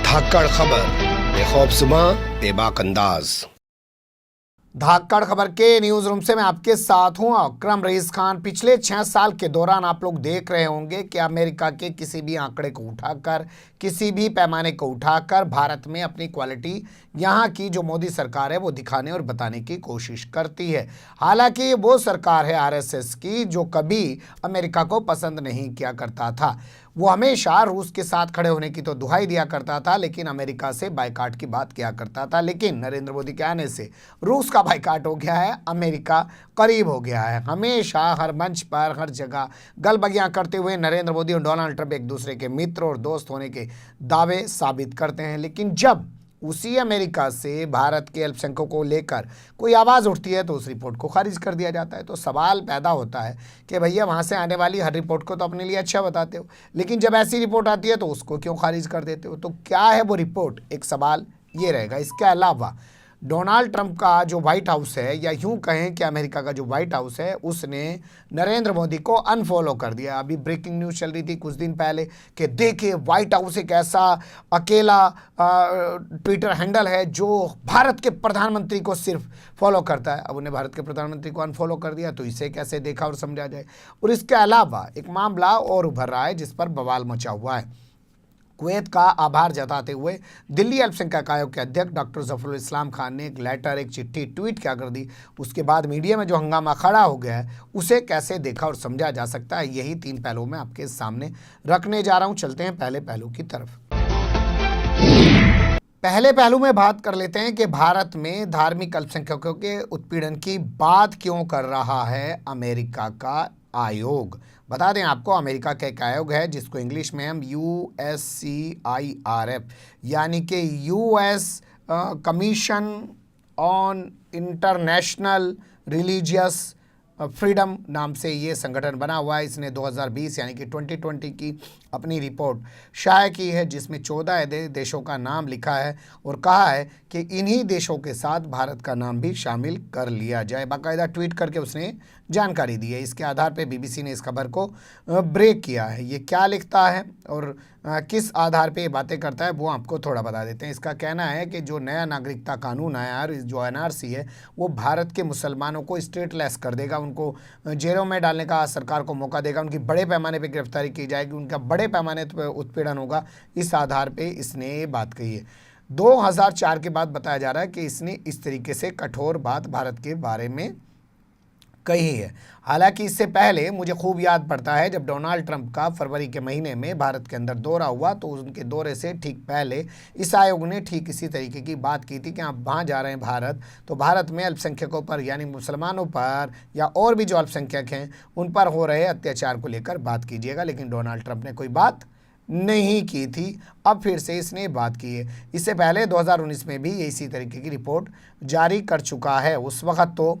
धाकड़ खबर, बेखौफजुमा बेबाक अंदाज। धाकड़ खबर के न्यूज रूम से मैं आपके साथ हूं अकरम रईस खान। पिछले 6 साल के दौरान आप लोग देख रहे होंगे कि अमेरिका के किसी भी आंकड़े को उठाकर, किसी भी पैमाने को उठाकर भारत में अपनी क्वालिटी यहाँ की जो मोदी सरकार है वो दिखाने और बताने की कोशिश करती है। हालांकि वो सरकार है आरएसएस की जो कभी अमेरिका को पसंद नहीं किया करता था। वो हमेशा रूस के साथ खड़े होने की तो दुहाई दिया करता था, लेकिन अमेरिका से बायकाट की बात किया करता था। लेकिन नरेंद्र मोदी के आने से रूस का बायकाट हो गया है, अमेरिका करीब हो गया है। हमेशा हर मंच पर, हर जगह गलबगियां करते हुए नरेंद्र मोदी और डोनाल्ड ट्रंप एक दूसरे के मित्र और दोस्त होने के दावे साबित करते हैं। लेकिन जब उसी अमेरिका से भारत के अल्पसंख्यकों को लेकर कोई आवाज़ उठती है तो उस रिपोर्ट को खारिज कर दिया जाता है। तो सवाल पैदा होता है कि भैया वहाँ से आने वाली हर रिपोर्ट को तो अपने लिए अच्छा बताते हो, लेकिन जब ऐसी रिपोर्ट आती है तो उसको क्यों खारिज कर देते हो? तो क्या है वो रिपोर्ट, एक सवाल ये रहेगा। इसके अलावा डोनाल्ड ट्रंप का जो व्हाइट हाउस है, या यूं कहें कि अमेरिका का जो व्हाइट हाउस है, उसने नरेंद्र मोदी को अनफॉलो कर दिया। अभी ब्रेकिंग न्यूज़ चल रही थी कुछ दिन पहले कि देखिए व्हाइट हाउस एक ऐसा अकेला ट्विटर हैंडल है जो भारत के प्रधानमंत्री को सिर्फ फॉलो करता है। अब उन्हें भारत के प्रधानमंत्री को अनफॉलो कर दिया तो इसे कैसे देखा और समझा जाए। और इसके अलावा एक मामला और उभर रहा है जिस पर बवाल मचा हुआ है। कुवैत का आभार जताते हुए दिल्ली अल्पसंख्यक आयोग के अध्यक्ष डॉक्टर जफरुल इस्लाम खान ने एक लेटर, एक चिट्ठी ट्वीट क्या कर दी। उसके बाद मीडिया में जो हंगामा खड़ा हो गया है उसे कैसे देखा और समझा जा सकता है, यही 3 पहलू में आपके सामने रखने जा रहा हूं। चलते हैं पहले पहलू की तरफ। पहले पहलू में बात कर लेते हैं कि भारत में धार्मिक अल्पसंख्यकों के उत्पीड़न की बात क्यों कर रहा है अमेरिका का आयोग। बता दें आपको, अमेरिका का एक आयोग है जिसको इंग्लिश में हम USCIRF यानी कि US commission on international religious freedom नाम से ये संगठन बना हुआ है। इसने 2020 यानी कि 2020 की अपनी रिपोर्ट शाया की है जिसमें 14 देशों का नाम लिखा है और कहा है कि इन्हीं देशों के साथ भारत का नाम भी शामिल कर लिया जाए। बाकायदा ट्वीट करके उसने जानकारी दी है। इसके आधार पर BBC ने इस खबर को ब्रेक किया है। ये क्या लिखता है और किस आधार पे ये बातें करता है वो आपको थोड़ा बता देते हैं। इसका कहना है कि जो नया नागरिकता कानून आया है, जो NRC है, वो भारत के मुसलमानों को स्टेटलेस कर देगा, उनको जेलों में डालने का सरकार को मौका देगा, उनकी बड़े पैमाने पे गिरफ्तारी की जाएगी, उनका बड़े पैमाने पर उत्पीड़न होगा। इस आधार पे इसने ये बात कही है। 2004 के बाद बताया जा रहा है कि इसने इस तरीके से कठोर बात भारत के बारे में कही है। हालांकि इससे पहले मुझे खूब याद पड़ता है जब डोनाल्ड ट्रंप का फरवरी के महीने में भारत के अंदर दौरा हुआ तो उनके दौरे से ठीक पहले इस आयोग ने ठीक इसी तरीके की बात की थी कि आप वहाँ जा रहे हैं भारत, तो भारत में अल्पसंख्यकों पर यानी मुसलमानों पर या और भी जो अल्पसंख्यक हैं उन पर हो रहे अत्याचार को लेकर बात कीजिएगा। लेकिन डोनाल्ड ट्रंप ने कोई बात नहीं की थी। अब फिर से इसने बात की है। इससे पहले 2019 में भी इसी तरीके की रिपोर्ट जारी कर चुका है। उस वक्त तो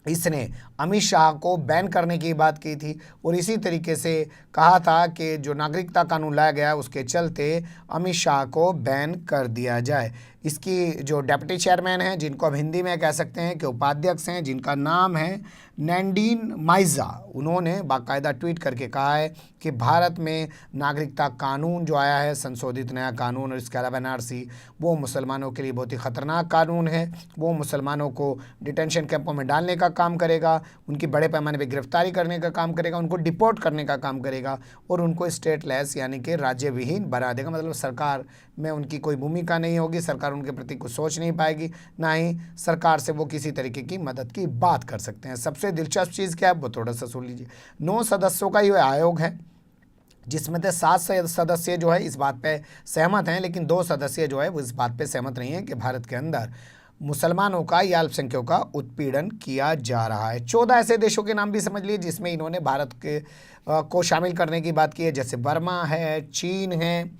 इसने अमित शाह को बैन करने की बात की थी और इसी तरीके से कहा था कि जो नागरिकता कानून लाया गया उसके चलते अमित शाह को बैन कर दिया जाए। इसकी जो डेप्यूटी चेयरमैन हैं, जिनको अब हिंदी में कह सकते हैं कि उपाध्यक्ष हैं, जिनका नाम है नैंडीन माइजा, उन्होंने बाकायदा ट्वीट करके कहा है कि भारत में नागरिकता कानून जो आया है, संशोधित नया कानून, और इसके अलावा NRC, वो मुसलमानों के लिए बहुत ही ख़तरनाक कानून है। वो मुसलमानों को डिटेंशन कैंपों में डालने का काम करेगा, उनकी बड़े पैमाने पर गिरफ्तारी करने का काम करेगा, उनको डिपोर्ट करने का काम करेगा और उनको स्टेटलेस यानी कि राज्य विहीन बना देगा। मतलब सरकार में उनकी कोई भूमिका नहीं होगी, सरकार उनके प्रति कुछ सोच नहीं पाएगी, ना ही सरकार से वो किसी तरीके की मदद की बात कर सकते हैं। सबसे दिलचस्प चीज़ क्या है वो थोड़ा सा सुन लीजिए। 9 सदस्यों का ये आयोग है जिसमें से 7 सदस्य जो है इस बात पे सहमत हैं, लेकिन 2 सदस्य जो है वो इस बात पे सहमत नहीं है कि भारत के अंदर मुसलमानों का या अल्पसंख्यकों का उत्पीड़न किया जा रहा है। 14 ऐसे देशों के नाम भी समझ लिए जिसमें इन्होंने भारत के को शामिल करने की बात की है, जैसे बर्मा है, चीन है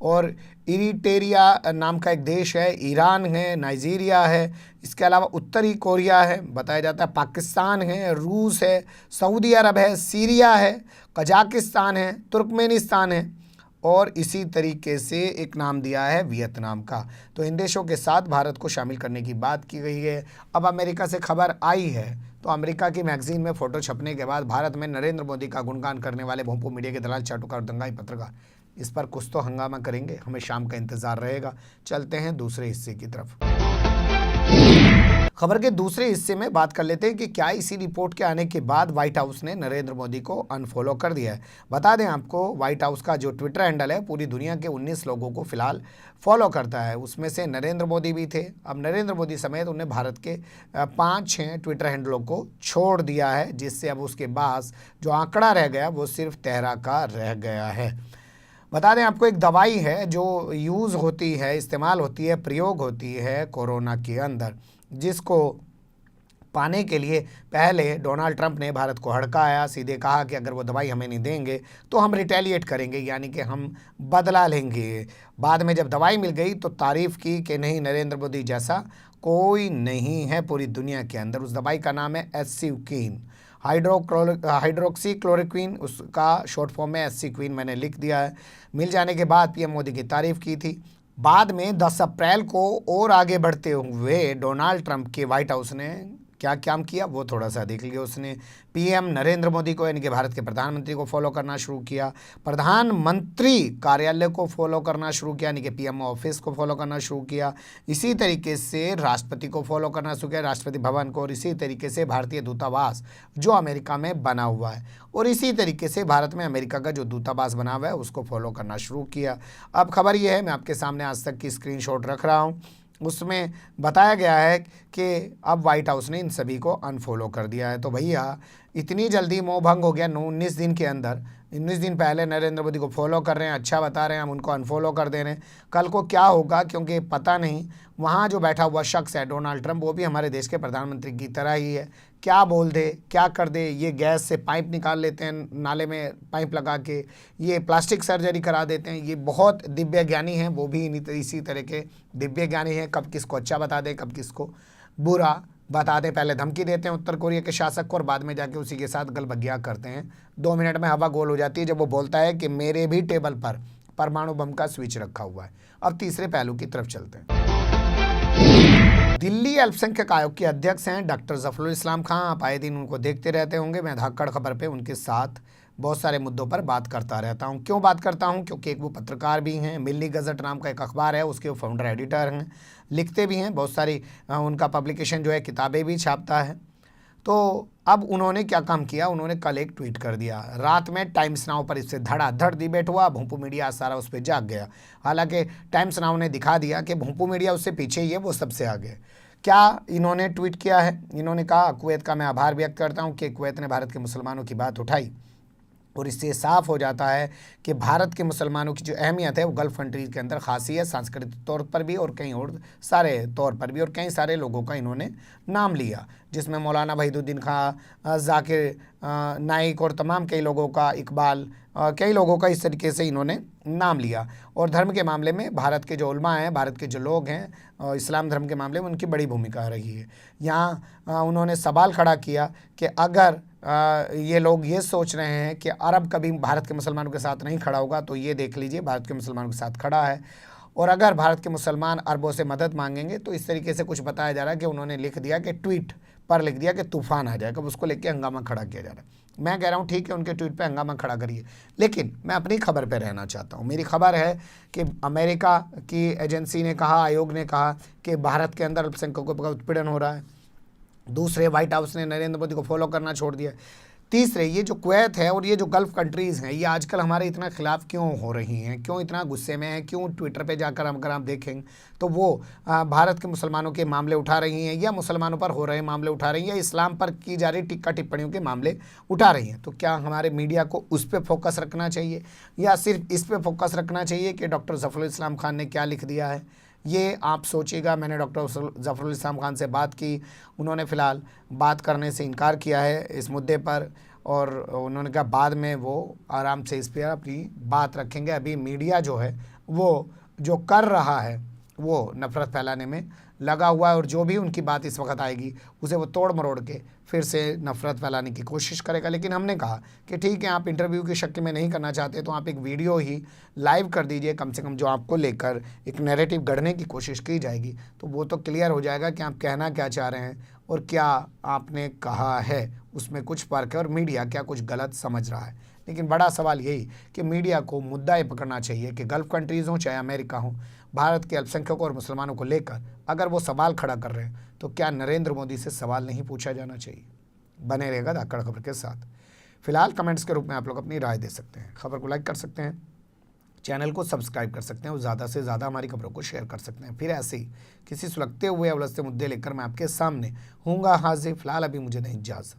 और इरिटेरिया नाम का एक देश है, ईरान है, नाइजीरिया है, इसके अलावा उत्तरी कोरिया है, बताया जाता है पाकिस्तान है, रूस है, सऊदी अरब है, सीरिया है, कजाकिस्तान है, तुर्कमेनिस्तान है और इसी तरीके से एक नाम दिया है वियतनाम का। तो इन देशों के साथ भारत को शामिल करने की बात की गई है। अब अमेरिका से खबर आई है तो अमेरिका की मैगजीन में फ़ोटो छपने के बाद भारत में नरेंद्र मोदी का गुणगान करने वाले भोंपू मीडिया के दलाल, चाटुकार और दंगाई पत्रकार इस पर कुछ तो हंगामा करेंगे, हमें शाम का इंतज़ार रहेगा। चलते हैं दूसरे हिस्से की तरफ। खबर के दूसरे हिस्से में बात कर लेते हैं कि क्या इसी रिपोर्ट के आने के बाद व्हाइट हाउस ने नरेंद्र मोदी को अनफॉलो कर दिया है। बता दें आपको, व्हाइट हाउस का जो ट्विटर हैंडल है पूरी दुनिया के 19 लोगों को फिलहाल फॉलो करता है, उसमें से नरेंद्र मोदी भी थे। अब नरेंद्र मोदी समेत उन्हें भारत के 5-6 ट्विटर हैंडलों को छोड़ दिया है, जिससे अब उसके पास जो आंकड़ा रह गया वो सिर्फ 13 का रह गया है। बता दें आपको, एक दवाई है जो यूज़ होती है, इस्तेमाल होती है, प्रयोग होती है कोरोना के अंदर, जिसको पाने के लिए पहले डोनाल्ड ट्रंप ने भारत को हड़काया, सीधे कहा कि अगर वो दवाई हमें नहीं देंगे तो हम रिटेलिएट करेंगे, यानी कि हम बदला लेंगे। बाद में जब दवाई मिल गई तो तारीफ़ की कि नहीं, नरेंद्र मोदी जैसा कोई नहीं है पूरी दुनिया के अंदर। उस दवाई का नाम है एस्सीक्विन, हाइड्रोक्सी क्लोरोक्विन, उसका शॉर्ट फॉर्म में एस्सीक्विन मैंने लिख दिया है। मिल जाने के बाद पीएम मोदी की तारीफ़ की थी। बाद में 10 अप्रैल को और आगे बढ़ते हुए डोनाल्ड ट्रंप के व्हाइट हाउस ने क्या काम किया वो थोड़ा सा देख लीजिए। उसने पीएम नरेंद्र मोदी को, यानी कि भारत के प्रधानमंत्री को फॉलो करना शुरू किया, प्रधानमंत्री कार्यालय को फॉलो करना शुरू किया, यानी कि पीएम ऑफिस को फॉलो करना शुरू किया। इसी तरीके से राष्ट्रपति को फॉलो करना शुरू किया, राष्ट्रपति भवन को, और इसी तरीके से भारतीय दूतावास जो अमेरिका में बना हुआ है, और इसी तरीके से भारत में अमेरिका का जो दूतावास बना हुआ है उसको फॉलो करना शुरू किया। अब खबर यह है, मैं आपके सामने आज तक की स्क्रीनशॉट रख रहा हूँ, उसमें बताया गया है कि अब व्हाइट हाउस ने इन सभी को अनफॉलो कर दिया है। तो भैया इतनी जल्दी मोह भंग हो गया 19 दिन के अंदर। 19 दिन पहले नरेंद्र मोदी को फॉलो कर रहे हैं, अच्छा बता रहे हैं, हम उनको अनफॉलो कर दे रहे हैं। कल को क्या होगा, क्योंकि पता नहीं, वहाँ जो बैठा हुआ शख्स है डोनाल्ड ट्रंप, वो भी हमारे देश के प्रधानमंत्री की तरह ही है, क्या बोल दे क्या कर दे। ये गैस से पाइप निकाल लेते हैं, नाले में पाइप लगा के, ये प्लास्टिक सर्जरी करा देते हैं। ये बहुत दिव्य ज्ञानी हैं, वो भी इसी तरह के दिव्य ज्ञानी हैं, कब किसको अच्छा बता दें कब किसको बुरा बता दें। पहले धमकी देते हैं उत्तर कोरिया के शासक को और बाद में जाके उसी के साथ गलबग्गिया करते हैं। 2 मिनट में हवा गोल हो जाती है जब वो बोलता है कि मेरे भी टेबल पर परमाणु बम का स्विच रखा हुआ है। अब तीसरे पहलू की तरफ चलते हैं। दिल्ली अल्पसंख्यक आयोग के अध्यक्ष हैं डॉक्टर जफरुल इस्लाम खान। आप आए दिन उनको देखते रहते होंगे, मैं धाकड़ खबर पे उनके साथ बहुत सारे मुद्दों पर बात करता रहता हूं। क्यों बात करता हूं? क्योंकि एक वो पत्रकार भी हैं, मिल्ली गज़ट नाम का एक अखबार है, उसके वो फाउंडर एडिटर हैं, लिखते भी हैं बहुत सारी, उनका पब्लिकेशन जो है किताबें भी छापता है। तो अब उन्होंने क्या काम किया, उन्होंने कल एक ट्वीट कर दिया। रात में टाइम्स नाउ पर इससे धड़ाधड़ डिबेट हुआ, भोंपू मीडिया सारा उस पर जाग गया। हालांकि टाइम्स नाउ ने दिखा दिया कि भोंपू मीडिया उससे पीछे ही है, वो सबसे आगे। क्या इन्होंने ट्वीट किया है? इन्होंने कहा, कुवैत का मैं आभार व्यक्त करता हूं कि कुवैत ने भारत के मुसलमानों की बात उठाई, और इससे साफ हो जाता है कि भारत के मुसलमानों की जो अहमियत है वो गल्फ़ कंट्रीज़ के अंदर खासी है, सांस्कृतिक तौर पर भी और कई और सारे तौर पर भी। और कई सारे लोगों का इन्होंने नाम लिया, जिसमें मौलाना वहीदुद्दीन खां, जाकिर नाइक और तमाम कई लोगों का, इकबाल, कई लोगों का इस तरीके से इन्होंने नाम लिया। और धर्म के मामले में भारत के जो उलमा हैं, भारत के जो लोग हैं, इस्लाम धर्म के मामले में उनकी बड़ी भूमिका रही है। यहाँ उन्होंने सवाल खड़ा किया कि अगर ये लोग ये सोच रहे हैं कि अरब कभी भारत के मुसलमानों के साथ नहीं खड़ा होगा, तो ये देख लीजिए भारत के मुसलमानों के साथ खड़ा है। और अगर भारत के मुसलमान अरबों से मदद मांगेंगे, तो इस तरीके से कुछ बताया जा रहा है कि उन्होंने लिख दिया कि ट्वीट पर लिख दिया कि तूफान आ जाएगा, उसको लेकर हंगामा खड़ा किया जा रहा है। मैं कह रहा हूँ ठीक है, उनके ट्वीट पे हंगामा खड़ा करिए, लेकिन मैं अपनी खबर पे रहना चाहता हूँ। मेरी खबर है कि अमेरिका की एजेंसी ने कहा, आयोग ने कहा कि भारत के अंदर अल्पसंख्यकों का उत्पीड़न हो रहा है। दूसरे, व्हाइट हाउस ने नरेंद्र मोदी को फॉलो करना छोड़ दिया। तीसरे, ये जो कुवैत है और ये जो गल्फ़ कंट्रीज़ हैं, ये आजकल हमारे इतना खिलाफ क्यों हो रही हैं, क्यों इतना गुस्से में हैं, क्यों ट्विटर पे जाकर अगर आप देखें तो वो भारत के मुसलमानों के मामले उठा रही हैं, या मुसलमानों पर हो रहे मामले उठा रही हैं, या इस्लाम पर की जा रही टिक्का टिप्पणियों के मामले उठा रही हैं। तो क्या हमारे मीडिया को उस पर फोकस रखना चाहिए, या सिर्फ इस पर फोकस रखना चाहिए कि डॉक्टर जफरुल इस्लाम खान ने क्या लिख दिया है? ये आप सोचिएगा। मैंने डॉक्टर जफरुल इस्लाम खान से बात की, उन्होंने फ़िलहाल बात करने से इनकार किया है इस मुद्दे पर, और उन्होंने कहा बाद में वो आराम से इस पर अपनी बात रखेंगे। अभी मीडिया जो है वो जो कर रहा है वो नफ़रत फैलाने में लगा हुआ है, और जो भी उनकी बात इस वक्त आएगी उसे वो तोड़ मरोड़ के फिर से नफ़रत फैलाने की कोशिश करेगा। लेकिन हमने कहा कि ठीक है, आप इंटरव्यू की शक्ल में नहीं करना चाहते तो आप एक वीडियो ही लाइव कर दीजिए, कम से कम जो आपको लेकर एक नैरेटिव गढ़ने की कोशिश की जाएगी तो वो तो क्लियर हो जाएगा कि आप कहना क्या चाह रहे हैं और क्या आपने कहा है, उसमें कुछ फ़र्क है और मीडिया क्या कुछ गलत समझ रहा है। लेकिन बड़ा सवाल यही कि मीडिया को मुद्दा ये पकड़ना चाहिए कि गल्फ कंट्रीज़ हों चाहे अमेरिका हो, भारत के अल्पसंख्यकों और मुसलमानों को लेकर अगर वो सवाल खड़ा कर रहे हैं तो क्या नरेंद्र मोदी से सवाल नहीं पूछा जाना चाहिए। बने रहेगा धाकड़ खबर के साथ। फिलहाल कमेंट्स के रूप में आप लोग अपनी राय दे सकते हैं, खबर को लाइक कर सकते हैं, चैनल को सब्सक्राइब कर सकते हैं और ज़्यादा से ज़्यादा हमारी खबरों को शेयर कर सकते हैं। फिर ऐसे ही किसी सुलगते हुए या उलझते मुद्दे लेकर मैं आपके सामने हूँगा हाजिर। फिलहाल अभी मुझे नहीं इजाज़त।